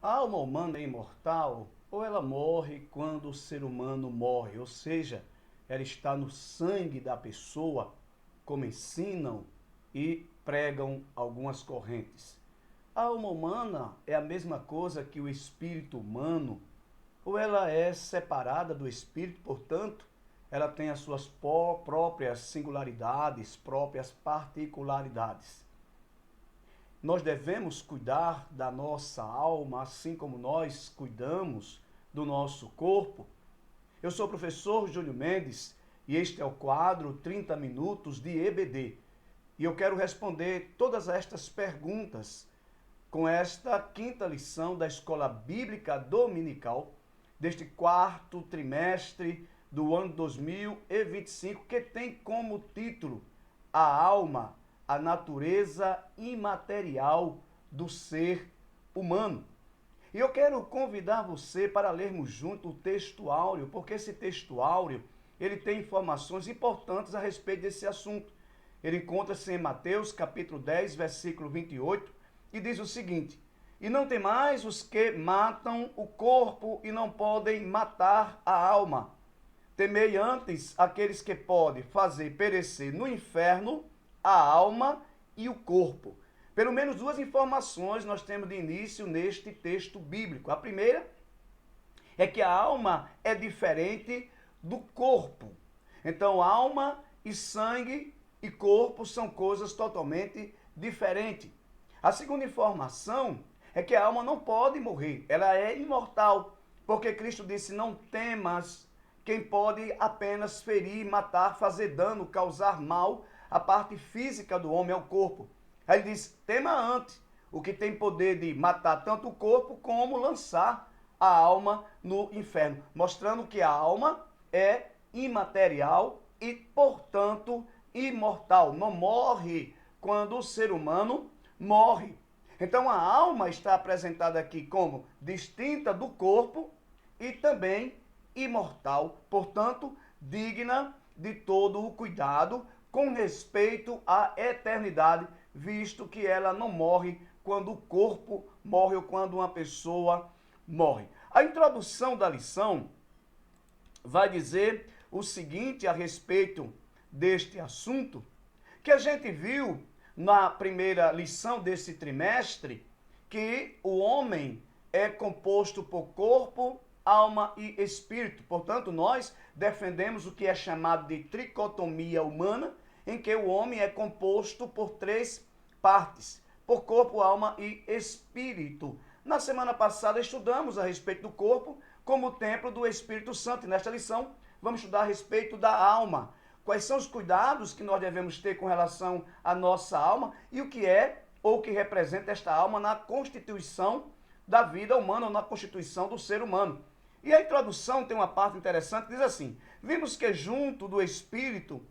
A alma humana é imortal ou ela morre quando o ser humano morre? Ou seja, ela está no sangue da pessoa, como ensinam e pregam algumas correntes. A alma humana é a mesma coisa que o espírito humano, ou ela é separada do espírito, portanto, ela tem as suas próprias singularidades, próprias particularidades. Nós devemos cuidar da nossa alma, assim como nós cuidamos do nosso corpo. Eu sou o professor Júlio Mendes e este é o quadro 30 Minutos de EBD. E eu quero responder todas estas perguntas com esta quinta lição da Escola Bíblica Dominical deste quarto trimestre do ano 2025, que tem como título A Alma, a natureza imaterial do ser humano. E eu quero convidar você para lermos junto o texto áureo, porque esse texto áureo, ele tem informações importantes a respeito desse assunto. Ele encontra-se em Mateus, capítulo 10, versículo 28, e diz o seguinte: E não tem mais os que matam o corpo e não podem matar a alma. Temei antes aqueles que podem fazer perecer no inferno a alma e o corpo. Pelo menos duas informações nós temos de início neste texto bíblico. A primeira é que a alma é diferente do corpo. Então, alma e sangue e corpo são coisas totalmente diferentes. A segunda informação é que a alma não pode morrer, ela é imortal, porque Cristo disse: não temas quem pode apenas ferir, matar, fazer dano, causar mal à parte física do homem, ao corpo. Aí ele diz: tema antes o que tem poder de matar tanto o corpo como lançar a alma no inferno, mostrando que a alma é imaterial e, portanto, imortal. Não morre quando o ser humano morre. Então a alma está apresentada aqui como distinta do corpo e também imortal, portanto, digna de todo o cuidado com respeito à eternidade, visto que ela não morre quando o corpo morre ou quando uma pessoa morre. A introdução da lição vai dizer o seguinte a respeito deste assunto, que a gente viu na primeira lição desse trimestre, que o homem é composto por corpo, alma e espírito. Portanto, nós defendemos o que é chamado de tricotomia humana, em que o homem é composto por três partes, por corpo, alma e espírito. Na semana passada estudamos a respeito do corpo como templo do Espírito Santo, e nesta lição vamos estudar a respeito da alma. Quais são os cuidados que nós devemos ter com relação à nossa alma e o que é ou o que representa esta alma na constituição da vida humana ou na constituição do ser humano. E a introdução tem uma parte interessante, diz assim: vimos que junto do Espírito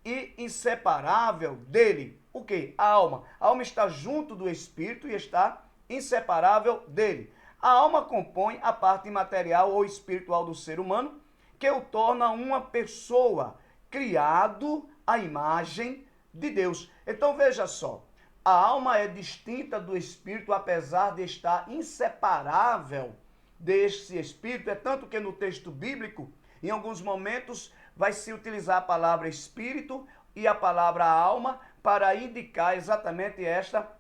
e inseparável dele, o quê? A alma. A alma está junto do Espírito e está inseparável dele. A alma compõe a parte imaterial ou espiritual do ser humano, que o torna uma pessoa, criado à imagem de Deus. Então veja só, a alma é distinta do espírito, apesar de estar inseparável desse espírito. É tanto que no texto bíblico, em alguns momentos, vai se utilizar a palavra espírito e a palavra alma para indicar exatamente esta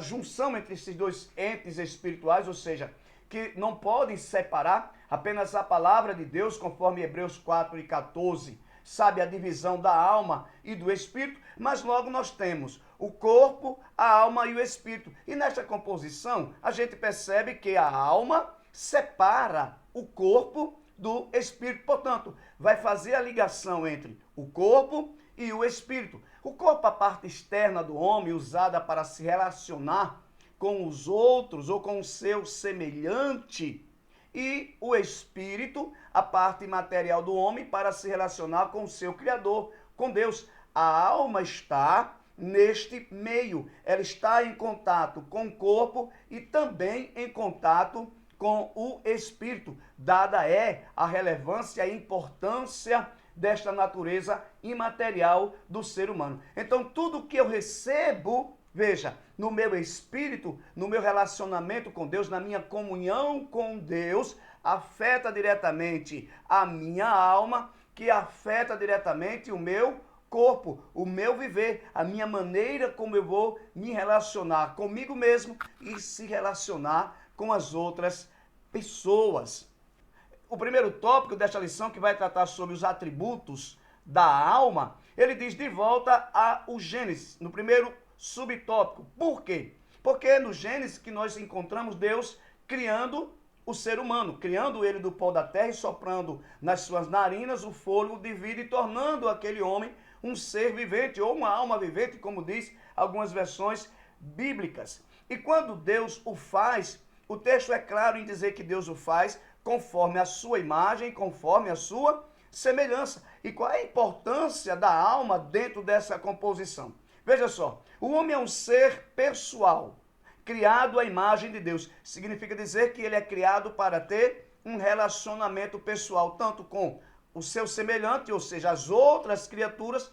junção entre esses dois entes espirituais, ou seja, que não podem separar. Apenas a palavra de Deus, conforme Hebreus 4:14, sabe a divisão da alma e do espírito, mas logo nós temos o corpo, a alma e o espírito. E nesta composição, a gente percebe que a alma separa o corpo do espírito. Portanto, vai fazer a ligação entre o corpo e o espírito. O corpo, a parte externa do homem, usada para se relacionar com os outros ou com o seu semelhante, e o espírito, a parte material do homem, para se relacionar com o seu Criador, com Deus. A alma está neste meio, ela está em contato com o corpo e também em contato com o espírito, dada é a relevância e a importância desta natureza imaterial do ser humano. Então, tudo que eu recebo Veja, no meu espírito, no meu relacionamento com Deus, na minha comunhão com Deus, afeta diretamente a minha alma, que afeta diretamente o meu corpo, o meu viver, a minha maneira como eu vou me relacionar comigo mesmo e se relacionar com as outras pessoas. O primeiro tópico desta lição, que vai tratar sobre os atributos da alma, ele diz de volta ao Gênesis, no primeiro subtópico. Por quê? Porque é no Gênesis que nós encontramos Deus criando o ser humano, criando ele do pó da terra e soprando nas suas narinas o fôlego de vida e tornando aquele homem um ser vivente ou uma alma vivente, como diz algumas versões bíblicas. E quando Deus o faz, o texto é claro em dizer que Deus o faz conforme a sua imagem, conforme a sua semelhança. E qual é a importância da alma dentro dessa composição? Veja só, o homem é um ser pessoal, criado à imagem de Deus. Significa dizer que ele é criado para ter um relacionamento pessoal, tanto com o seu semelhante, ou seja, as outras criaturas,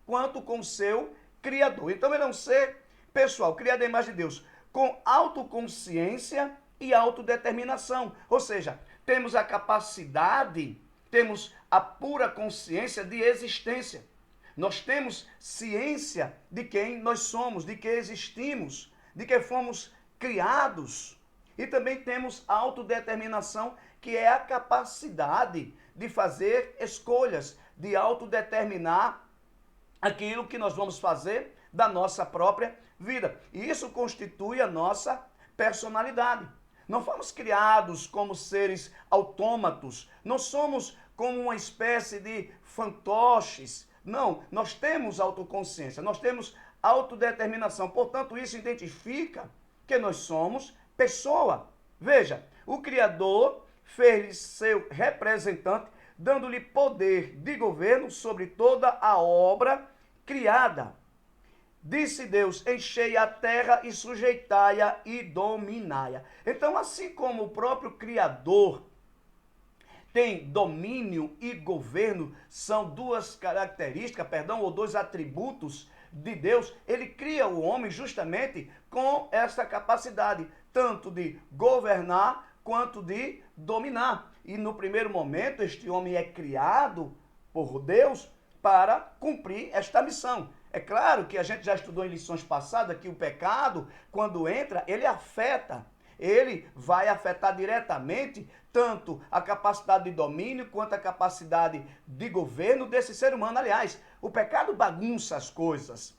quanto com o seu Criador. Então ele é um ser pessoal, criado à imagem de Deus, com autoconsciência e autodeterminação. Ou seja, temos a capacidade, temos a pura consciência de existência. Nós temos ciência de quem nós somos, de que existimos, de que fomos criados. E também temos a autodeterminação, que é a capacidade de fazer escolhas, de autodeterminar aquilo que nós vamos fazer da nossa própria vida. E isso constitui a nossa personalidade. Não fomos criados como seres autômatos, não somos como uma espécie de fantoches. Não, nós temos autoconsciência, nós temos autodeterminação. Portanto, isso identifica que nós somos pessoa. Veja, o Criador fez seu representante, dando-lhe poder de governo sobre toda a obra criada. Disse Deus: enchei a terra e sujeitai-a e dominai-a. Então, assim como o próprio Criador tem domínio e governo, são duas características, ou dois atributos de Deus, ele cria o homem justamente com essa capacidade, tanto de governar quanto de dominar. E no primeiro momento, este homem é criado por Deus para cumprir esta missão. É claro que a gente já estudou em lições passadas que o pecado, quando entra, ele vai afetar diretamente tanto a capacidade de domínio quanto a capacidade de governo desse ser humano. Aliás, o pecado bagunça as coisas.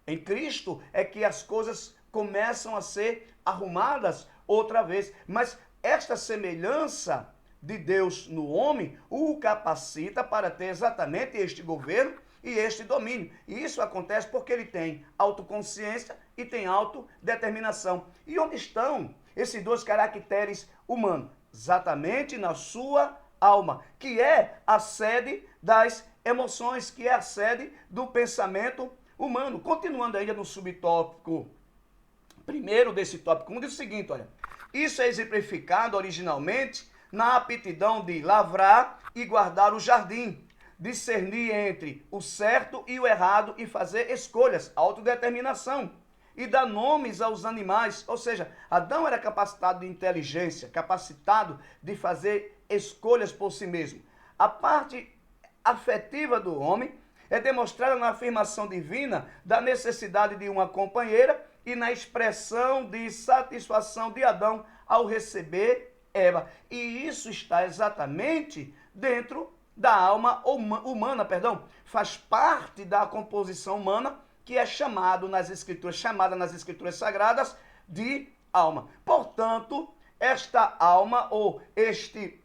Em Cristo é que as coisas começam a ser arrumadas outra vez. Mas esta semelhança de Deus no homem o capacita para ter exatamente este governo e este domínio. E isso acontece porque ele tem autoconsciência e tem autodeterminação. E onde estão esses dois caracteres humanos? Exatamente na sua alma, que é a sede das emoções, que é a sede do pensamento humano. Continuando ainda no subtópico primeiro desse tópico 1, diz o seguinte, olha: isso é exemplificado originalmente na aptidão de lavrar e guardar o jardim, discernir entre o certo e o errado e fazer escolhas, autodeterminação, e dar nomes aos animais. Ou seja, Adão era capacitado de inteligência, capacitado de fazer escolhas por si mesmo. A parte afetiva do homem é demonstrada na afirmação divina da necessidade de uma companheira e na expressão de satisfação de Adão ao receber Eva. E isso está exatamente dentro da alma humana, faz parte da composição humana, que é chamada nas escrituras sagradas de alma. Portanto, esta alma ou este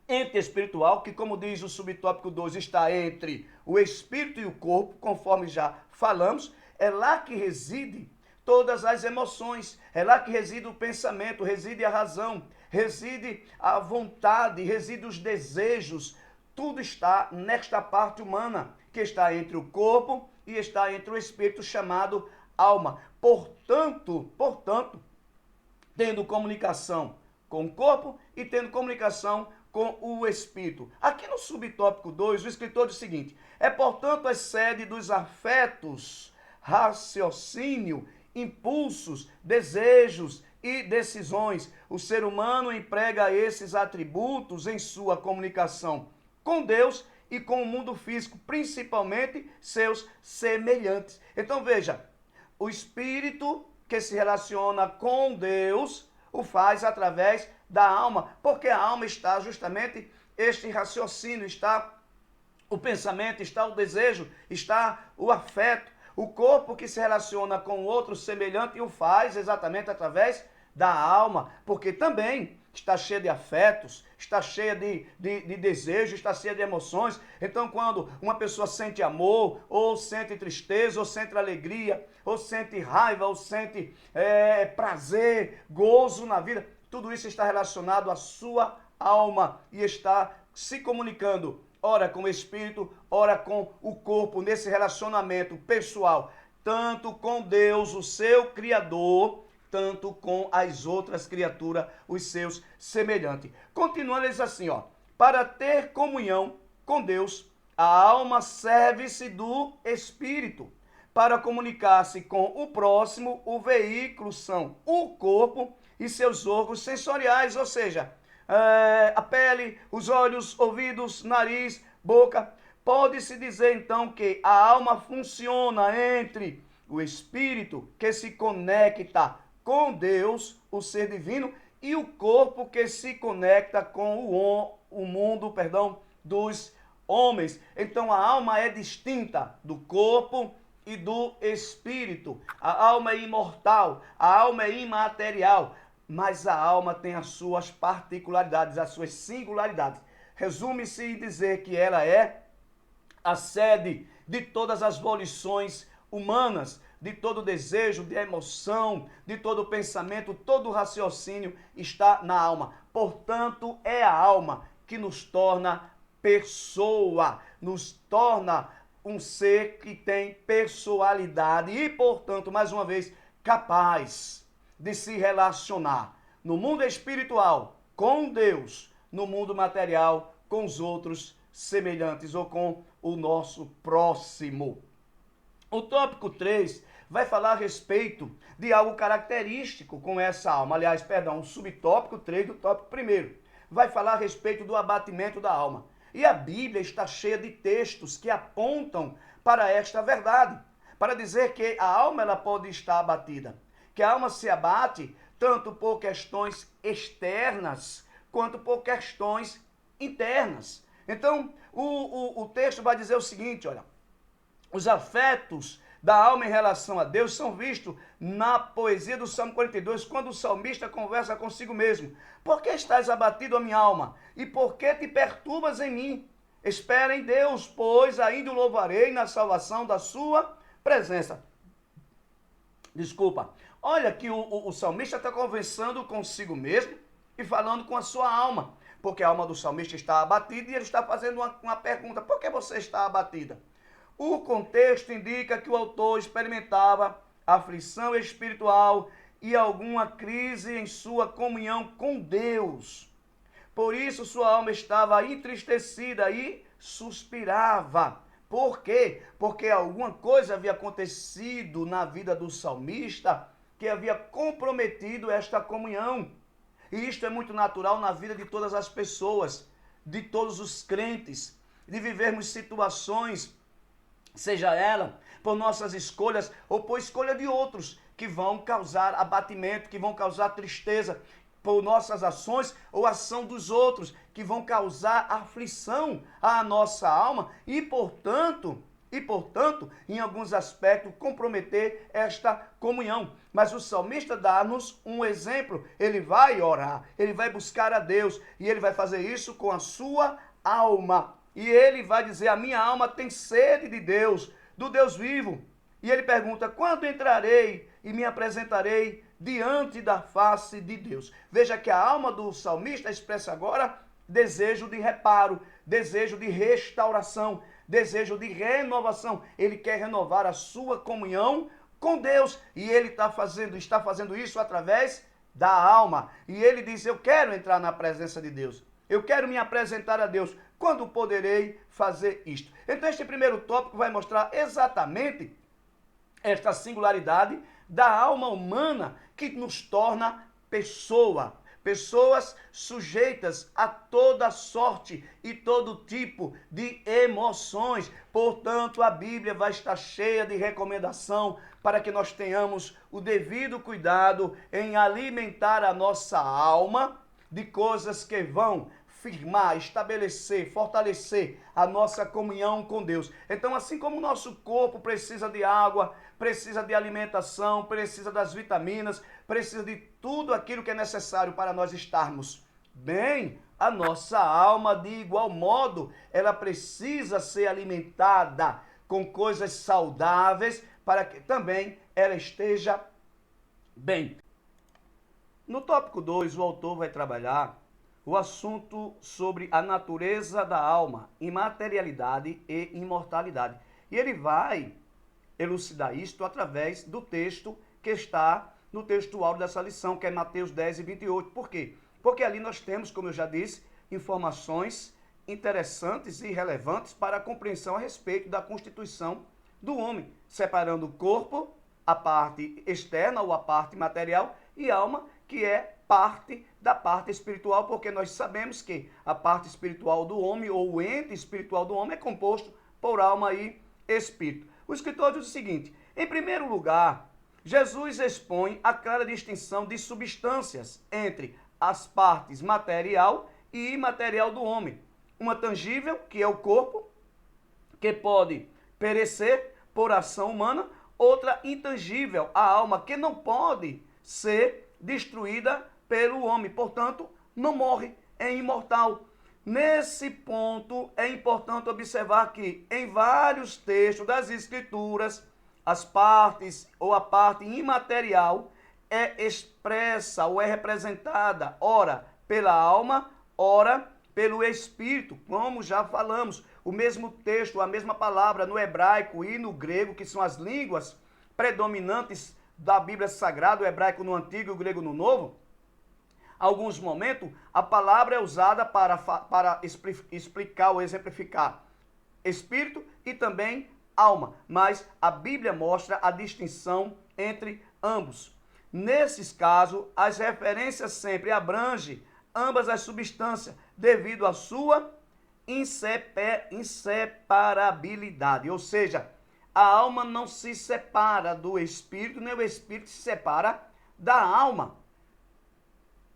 ente espiritual, que, como diz o subtópico 2, está entre o espírito e o corpo, conforme já falamos, é lá que reside todas as emoções, é lá que reside o pensamento, reside a razão, reside a vontade, reside os desejos. Tudo está nesta parte humana, que está entre o corpo e está entre o espírito, chamado alma. Portanto, tendo comunicação com o corpo e tendo comunicação com o espírito. Aqui no subtópico 2, o escritor diz o seguinte: é, portanto, a sede dos afetos raciocínio, impulsos, desejos e decisões. O ser humano emprega esses atributos em sua comunicação com Deus e com o mundo físico, principalmente seus semelhantes. Então veja, o espírito que se relaciona com Deus o faz através da alma, porque a alma está justamente este raciocínio, está o pensamento, está o desejo, está o afeto. O corpo que se relaciona com outro semelhante o faz exatamente através da alma, porque também está cheia de afetos, está cheia de desejos, está cheia de emoções. Então, quando uma pessoa sente amor, ou sente tristeza, ou sente alegria, ou sente raiva, ou sente prazer, gozo na vida, tudo isso está relacionado à sua alma e está se comunicando, ora com o espírito, ora com o corpo, nesse relacionamento pessoal, tanto com Deus, o seu Criador, tanto com as outras criaturas, os seus semelhantes. Continuando, eles assim, para ter comunhão com Deus, a alma serve-se do espírito. Para comunicar-se com o próximo, o veículo são o corpo e seus órgãos sensoriais, ou seja, a pele, os olhos, ouvidos, nariz, boca. Pode-se dizer então que a alma funciona entre o espírito que se conecta com Deus, o ser divino, e o corpo que se conecta com o mundo, dos homens. Então a alma é distinta do corpo e do espírito. A alma é imortal, a alma é imaterial, mas a alma tem as suas particularidades, as suas singularidades. Resume-se em dizer que ela é a sede de todas as volições humanas, de todo desejo, de emoção, de todo pensamento, todo raciocínio está na alma. Portanto, é a alma que nos torna pessoa, nos torna um ser que tem personalidade e, portanto, mais uma vez, capaz de se relacionar no mundo espiritual com Deus, no mundo material com os outros semelhantes ou com o nosso próximo. O tópico 3 vai falar a respeito de algo característico com essa alma. Aliás, o subtópico 3 do tópico 1 vai falar a respeito do abatimento da alma. E a Bíblia está cheia de textos que apontam para esta verdade, para dizer que a alma ela pode estar abatida, que a alma se abate tanto por questões externas quanto por questões internas. Então, o texto vai dizer o seguinte, olha, os afetos da alma em relação a Deus são vistos na poesia do Salmo 42, quando o salmista conversa consigo mesmo. Por que estás abatido, a minha alma? E por que te perturbas em mim? Espera em Deus, pois ainda o louvarei na salvação da sua presença. Desculpa. Olha que o salmista está conversando consigo mesmo e falando com a sua alma. Porque a alma do salmista está abatida e ele está fazendo uma pergunta. Por que você está abatida? O contexto indica que o autor experimentava aflição espiritual e alguma crise em sua comunhão com Deus. Por isso sua alma estava entristecida e suspirava. Por quê? Porque alguma coisa havia acontecido na vida do salmista que havia comprometido esta comunhão. E isto é muito natural na vida de todas as pessoas, de todos os crentes, de vivermos situações, seja ela por nossas escolhas ou por escolha de outros, que vão causar abatimento, que vão causar tristeza, por nossas ações ou ação dos outros, que vão causar aflição à nossa alma e, portanto, em alguns aspectos, comprometer esta comunhão. Mas o salmista dá-nos um exemplo. Ele vai orar, ele vai buscar a Deus e ele vai fazer isso com a sua alma. E ele vai dizer, a minha alma tem sede de Deus, do Deus vivo. E ele pergunta, quando entrarei e me apresentarei diante da face de Deus? Veja que a alma do salmista expressa agora desejo de reparo, desejo de restauração, desejo de renovação. Ele quer renovar a sua comunhão com Deus e ele está fazendo isso através da alma. E ele diz, eu quero entrar na presença de Deus, eu quero me apresentar a Deus. Quando poderei fazer isto? Então este primeiro tópico vai mostrar exatamente esta singularidade da alma humana que nos torna pessoas sujeitas a toda sorte e todo tipo de emoções. Portanto, a Bíblia vai estar cheia de recomendação para que nós tenhamos o devido cuidado em alimentar a nossa alma de coisas que vão firmar, estabelecer, fortalecer a nossa comunhão com Deus. Então, assim como o nosso corpo precisa de água, precisa de alimentação, precisa das vitaminas, precisa de tudo aquilo que é necessário para nós estarmos bem, a nossa alma, de igual modo, ela precisa ser alimentada com coisas saudáveis para que também ela esteja bem. No tópico 2, o autor vai trabalhar o assunto sobre a natureza da alma, imaterialidade e imortalidade. E ele vai elucidar isto através do texto que está no textual dessa lição, que é Mateus 10 e 28. Por quê? Porque ali nós temos, como eu já disse, informações interessantes e relevantes para a compreensão a respeito da constituição do homem, separando o corpo, a parte externa ou a parte material, e alma, que é parte da parte espiritual, porque nós sabemos que a parte espiritual do homem, ou o ente espiritual do homem, é composto por alma e espírito. O escritor diz o seguinte: em primeiro lugar, Jesus expõe a clara distinção de substâncias entre as partes material e imaterial do homem. Uma tangível, que é o corpo, que pode perecer por ação humana, outra intangível, a alma, que não pode ser destruída pelo homem, portanto, não morre, é imortal. Nesse ponto, é importante observar que, em vários textos das Escrituras, as partes ou a parte imaterial é expressa ou é representada, ora pela alma, ora pelo espírito, como já falamos. O mesmo texto, a mesma palavra no hebraico e no grego, que são as línguas predominantes da Bíblia Sagrada, o hebraico no Antigo e o grego no Novo, alguns momentos a palavra é usada para explicar ou exemplificar espírito e também alma, mas a Bíblia mostra a distinção entre ambos. Nesses casos, as referências sempre abrangem ambas as substâncias, devido à sua inseparabilidade, ou seja, a alma não se separa do espírito, nem o espírito se separa da alma.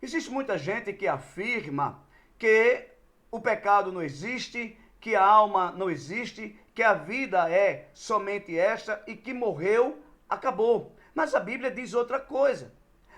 Existe muita gente que afirma que o pecado não existe, que a alma não existe, que a vida é somente esta e que morreu, acabou. Mas a Bíblia diz outra coisa.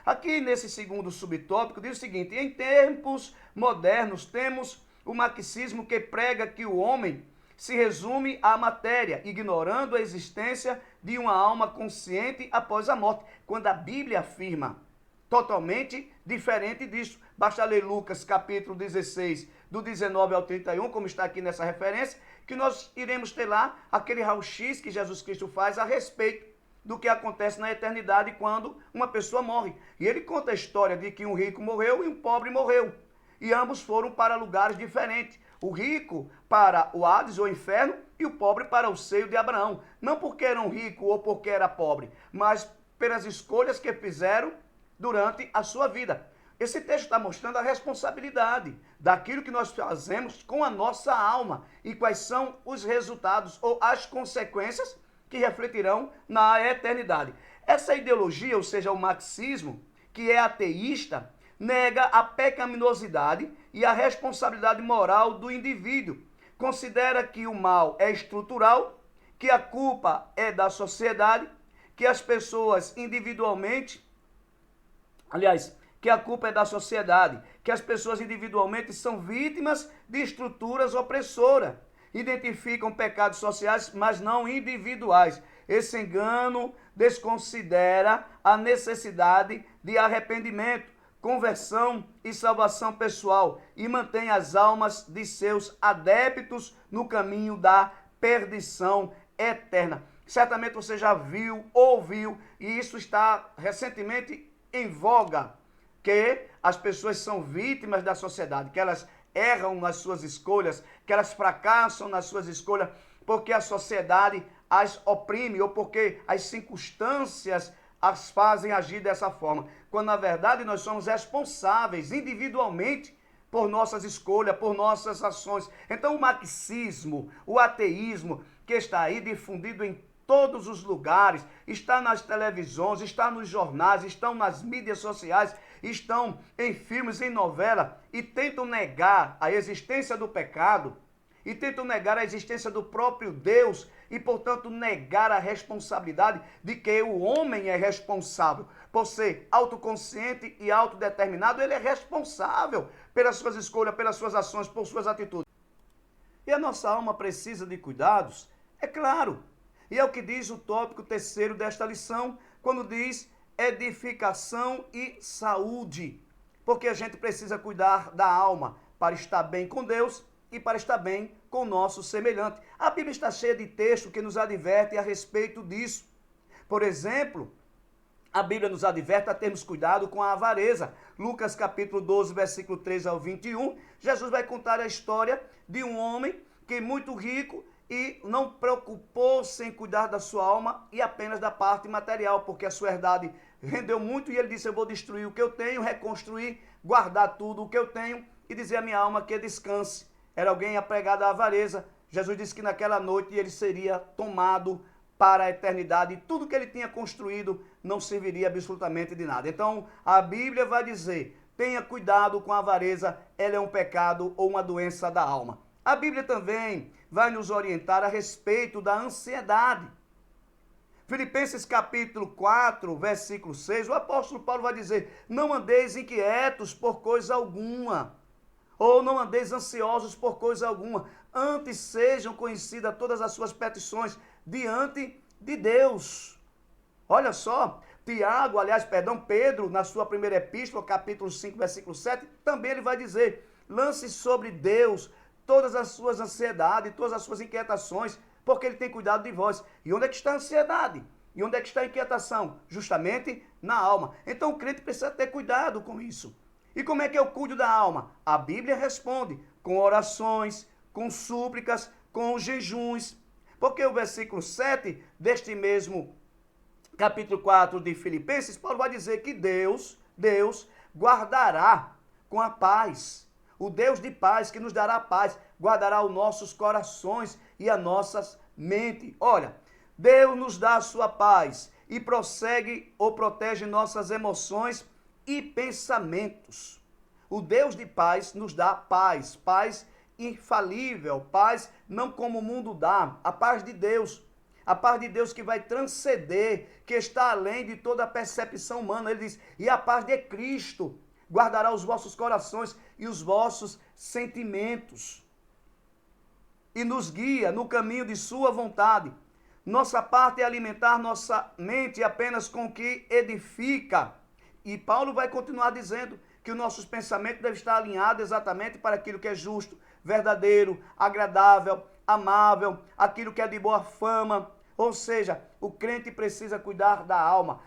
Aqui nesse segundo subtópico diz o seguinte: em tempos modernos temos o marxismo que prega que o homem se resume à matéria, ignorando a existência de uma alma consciente após a morte, quando a Bíblia afirma totalmente diferente disso. Basta ler Lucas capítulo 16, do 19 ao 31, como está aqui nessa referência, que nós iremos ter lá aquele raio-x que Jesus Cristo faz a respeito do que acontece na eternidade quando uma pessoa morre. E ele conta a história de que um rico morreu e um pobre morreu. E ambos foram para lugares diferentes. O rico para o Hades, ou inferno, e o pobre para o seio de Abraão. Não porque eram ricos ou porque era pobre, mas pelas escolhas que fizeram durante a sua vida. Esse texto está mostrando a responsabilidade daquilo que nós fazemos com a nossa alma e quais são os resultados ou as consequências que refletirão na eternidade. Essa ideologia, ou seja, o marxismo, que é ateísta, nega a pecaminosidade e a responsabilidade moral do indivíduo. Considera que o mal é estrutural, que a culpa é da sociedade, que as pessoas individualmente, que a culpa é da sociedade, que as pessoas individualmente são vítimas de estruturas opressoras. Identificam pecados sociais, mas não individuais. Esse engano desconsidera a necessidade de arrependimento, conversão e salvação pessoal e mantém as almas de seus adeptos no caminho da perdição eterna. Certamente você já viu, ouviu, e isso está recentemente em voga, que as pessoas são vítimas da sociedade, que elas erram nas suas escolhas, que elas fracassam nas suas escolhas, porque a sociedade as oprime ou porque as circunstâncias as fazem agir dessa forma, quando na verdade nós somos responsáveis individualmente por nossas escolhas, por nossas ações. Então o marxismo, o ateísmo que está aí difundido em todos os lugares, está nas televisões, está nos jornais, estão nas mídias sociais, estão em filmes, em novela, e tentam negar a existência do pecado, e tentam negar a existência do próprio Deus, e portanto negar a responsabilidade de que o homem é responsável. Por ser autoconsciente e autodeterminado, ele é responsável pelas suas escolhas, pelas suas ações, por suas atitudes. E a nossa alma precisa de cuidados, é claro. E é o que diz o tópico 3º desta lição, quando diz edificação e saúde. Porque a gente precisa cuidar da alma para estar bem com Deus e para estar bem com o nosso semelhante. A Bíblia está cheia de textos que nos advertem a respeito disso. Por exemplo, a Bíblia nos adverte a termos cuidado com a avareza. Lucas capítulo 12, versículo 3 ao 21, Jesus vai contar a história de um homem que é muito rico e não preocupou-se em cuidar da sua alma e apenas da parte material, porque a sua herdade rendeu muito e ele disse, eu vou destruir o que eu tenho, reconstruir, guardar tudo o que eu tenho e dizer à minha alma que descanse. Era alguém apegado à avareza. Jesus disse que naquela noite ele seria tomado para a eternidade e tudo que ele tinha construído não serviria absolutamente de nada. Então a Bíblia vai dizer, tenha cuidado com a avareza, ela é um pecado ou uma doença da alma. A Bíblia também vai nos orientar a respeito da ansiedade. Filipenses capítulo 4, versículo 6, o apóstolo Paulo vai dizer, não andeis inquietos por coisa alguma, ou não andeis ansiosos por coisa alguma, antes sejam conhecidas todas as suas petições diante de Deus. Olha só, Pedro, na sua primeira epístola, capítulo 5, versículo 7, também ele vai dizer, lance sobre Deus todas as suas ansiedades, todas as suas inquietações, porque ele tem cuidado de vós. E onde é que está a ansiedade? E onde é que está a inquietação? Justamente na alma. Então o crente precisa ter cuidado com isso. E como é que eu cuido da alma? A Bíblia responde com orações, com súplicas, com jejuns. Porque o versículo 7 deste mesmo capítulo 4 de Filipenses, Paulo vai dizer que Deus guardará com a paz. O Deus de paz, que nos dará paz, guardará os nossos corações e as nossas mentes. Olha, Deus nos dá a sua paz e prossegue ou protege nossas emoções e pensamentos. O Deus de paz nos dá paz, paz infalível, paz não como o mundo dá, a paz de Deus. A paz de Deus que vai transcender, que está além de toda a percepção humana. Ele diz, e a paz de Cristo guardará os vossos corações e os vossos sentimentos. E nos guia no caminho de sua vontade. Nossa parte é alimentar nossa mente apenas com o que edifica. E Paulo vai continuar dizendo que os nossos pensamentos devem estar alinhados exatamente para aquilo que é justo, verdadeiro, agradável, amável, aquilo que é de boa fama. Ou seja, o crente precisa cuidar da alma,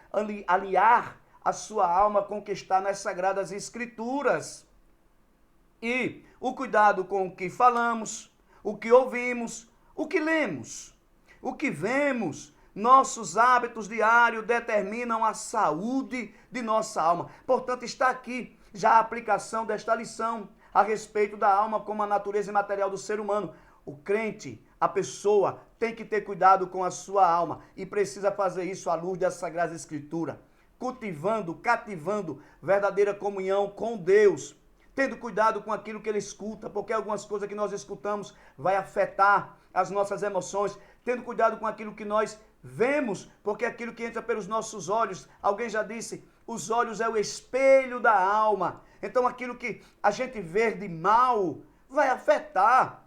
alinhar a sua alma com o que está nas Sagradas Escrituras. E o cuidado com o que falamos, o que ouvimos, o que lemos, o que vemos, nossos hábitos diários determinam a saúde de nossa alma. Portanto, está aqui já a aplicação desta lição a respeito da alma como a natureza imaterial do ser humano. O crente, a pessoa, tem que ter cuidado com a sua alma e precisa fazer isso à luz da Sagrada Escritura, cultivando, cativando verdadeira comunhão com Deus, tendo cuidado com aquilo que ele escuta, porque algumas coisas que nós escutamos vai afetar as nossas emoções, tendo cuidado com aquilo que nós vemos, porque aquilo que entra pelos nossos olhos, alguém já disse, os olhos é o espelho da alma. Então aquilo que a gente vê de mal vai afetar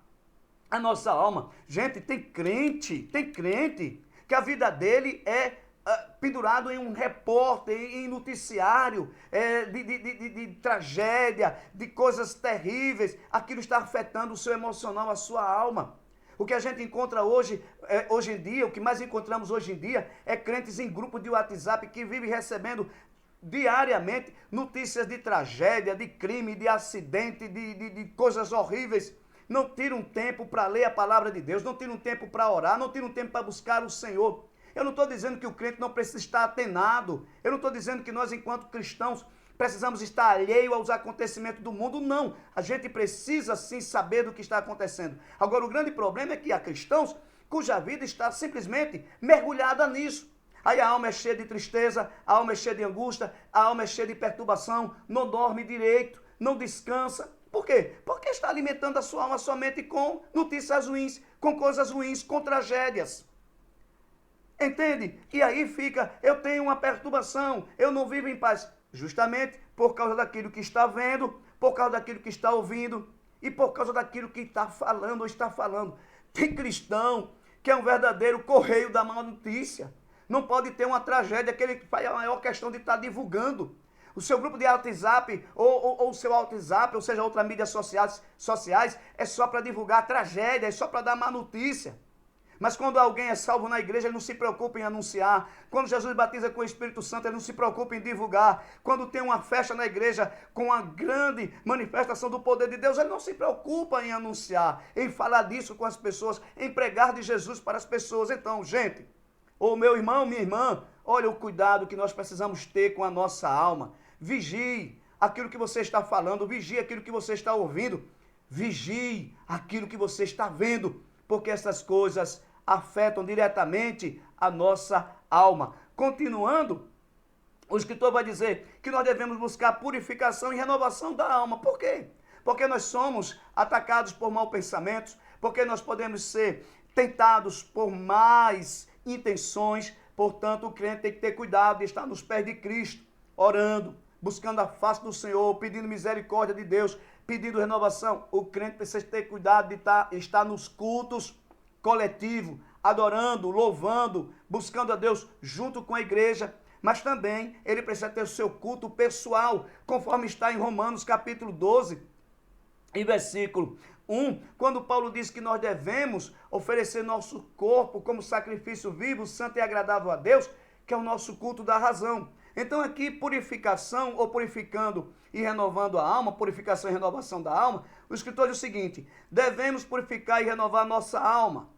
a nossa alma. Gente, tem crente que a vida dele é pendurado em um repórter, em noticiário, de tragédia, de coisas terríveis. Aquilo está afetando o seu emocional, a sua alma. O que a gente encontra hoje em dia, o que mais encontramos hoje em dia, é crentes em grupo de WhatsApp que vivem recebendo diariamente notícias de tragédia, de crime, de acidente, de coisas horríveis. não tira um tempo para ler a palavra de Deus, não tira um tempo para orar, não tira um tempo para buscar o Senhor. Eu não estou dizendo que o crente não precisa estar atenado, eu não estou dizendo que nós, enquanto cristãos, precisamos estar alheio aos acontecimentos do mundo, não. A gente precisa sim saber do que está acontecendo. Agora, o grande problema é que há cristãos cuja vida está simplesmente mergulhada nisso. Aí a alma é cheia de tristeza, a alma é cheia de angústia, a alma é cheia de perturbação, não dorme direito, não descansa. Por quê? Porque está alimentando a sua alma somente com notícias ruins, com coisas ruins, com tragédias. Entende? E aí fica, eu tenho uma perturbação, eu não vivo em paz. Justamente por causa daquilo que está vendo, por causa daquilo que está ouvindo e por causa daquilo que está falando ou está falando. Tem cristão que é um verdadeiro correio da má notícia. Não pode ter uma tragédia que ele faz a maior questão de estar divulgando. O seu grupo de WhatsApp ou o seu WhatsApp, ou seja, outras mídias sociais, é só para divulgar tragédia, é só para dar má notícia. Mas quando alguém é salvo na igreja, ele não se preocupa em anunciar. Quando Jesus batiza com o Espírito Santo, ele não se preocupa em divulgar. Quando tem uma festa na igreja com a grande manifestação do poder de Deus, ele não se preocupa em anunciar, em falar disso com as pessoas, em pregar de Jesus para as pessoas. Então, gente, ô meu irmão, minha irmã, olha o cuidado que nós precisamos ter com a nossa alma. Vigie aquilo que você está falando, vigie aquilo que você está ouvindo, vigie aquilo que você está vendo, porque essas coisas afetam diretamente a nossa alma. Continuando, o escritor vai dizer que nós devemos buscar purificação e renovação da alma. Por quê? Porque nós somos atacados por maus pensamentos, porque nós podemos ser tentados por más intenções. Portanto, o crente tem que ter cuidado de estar nos pés de Cristo, orando, buscando a face do Senhor, pedindo misericórdia de Deus, pedindo renovação. O crente precisa ter cuidado de estar nos cultos coletivos, adorando, louvando, buscando a Deus junto com a igreja, mas também ele precisa ter o seu culto pessoal, conforme está em Romanos capítulo 12 e versículo 1, quando Paulo diz que nós devemos oferecer nosso corpo como sacrifício vivo, santo e agradável a Deus, que é o nosso culto da razão. Então aqui, purificação ou purificando e renovando a alma, purificação e renovação da alma, o escritor diz o seguinte: devemos purificar e renovar nossa alma,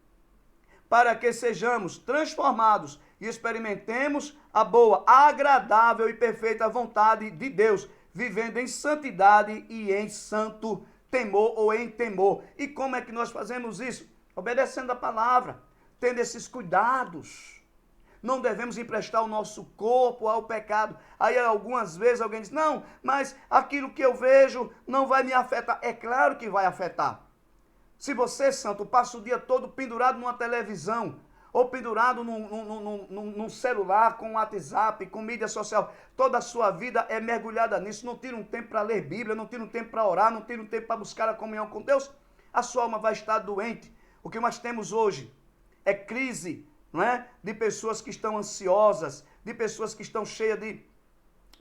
para que sejamos transformados e experimentemos a boa, agradável e perfeita vontade de Deus, vivendo em santidade e em santo temor ou em temor. E como é que nós fazemos isso? Obedecendo a palavra, tendo esses cuidados. Não devemos emprestar o nosso corpo ao pecado. Aí algumas vezes alguém diz, não, mas aquilo que eu vejo não vai me afetar. É claro que vai afetar. Se você, santo, passa o dia todo pendurado numa televisão, ou pendurado num celular, com WhatsApp, com mídia social, toda a sua vida é mergulhada nisso, não tira um tempo para ler Bíblia, não tira um tempo para orar, não tira um tempo para buscar a comunhão com Deus, a sua alma vai estar doente. O que nós temos hoje é crise, não é? De pessoas que estão ansiosas, de pessoas que estão cheias de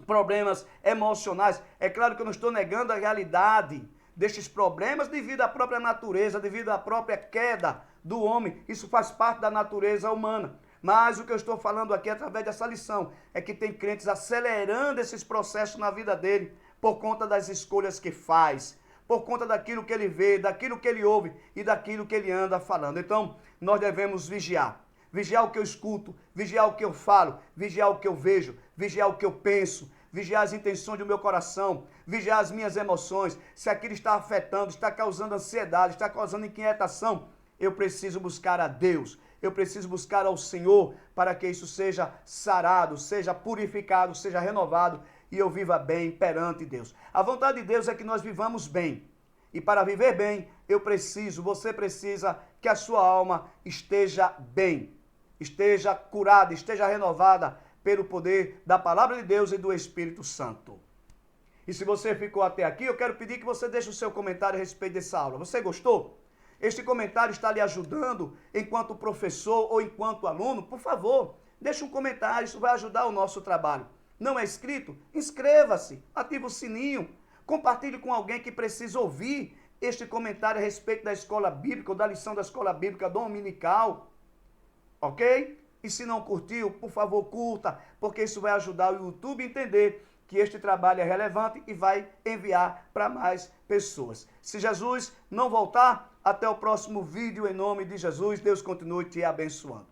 problemas emocionais. É claro que eu não estou negando a realidade destes problemas devido à própria natureza, devido à própria queda do homem. Isso faz parte da natureza humana. Mas o que eu estou falando aqui através dessa lição é que tem crentes acelerando esses processos na vida dele por conta das escolhas que faz, por conta daquilo que ele vê, daquilo que ele ouve e daquilo que ele anda falando. Então, nós devemos vigiar. Vigiar o que eu escuto, vigiar o que eu falo, vigiar o que eu vejo, vigiar o que eu penso, vigiar as intenções do meu coração, vigiar as minhas emoções. Se aquilo está afetando, está causando ansiedade, está causando inquietação, eu preciso buscar a Deus, eu preciso buscar ao Senhor para que isso seja sarado, seja purificado, seja renovado e eu viva bem perante Deus. A vontade de Deus é que nós vivamos bem. E para viver bem, você precisa que a sua alma esteja bem, esteja curada, esteja renovada pelo poder da palavra de Deus e do Espírito Santo. E se você ficou até aqui, eu quero pedir que você deixe o seu comentário a respeito dessa aula. Você gostou? Este comentário está lhe ajudando enquanto professor ou enquanto aluno? Por favor, deixe um comentário, isso vai ajudar o nosso trabalho. Não é inscrito? Inscreva-se, ative o sininho, compartilhe com alguém que precisa ouvir este comentário a respeito da escola bíblica ou da lição da escola bíblica dominical. Ok? E se não curtiu, por favor, curta, porque isso vai ajudar o YouTube a entender que este trabalho é relevante e vai enviar para mais pessoas. Se Jesus não voltar, até o próximo vídeo, em nome de Jesus. Deus continue te abençoando.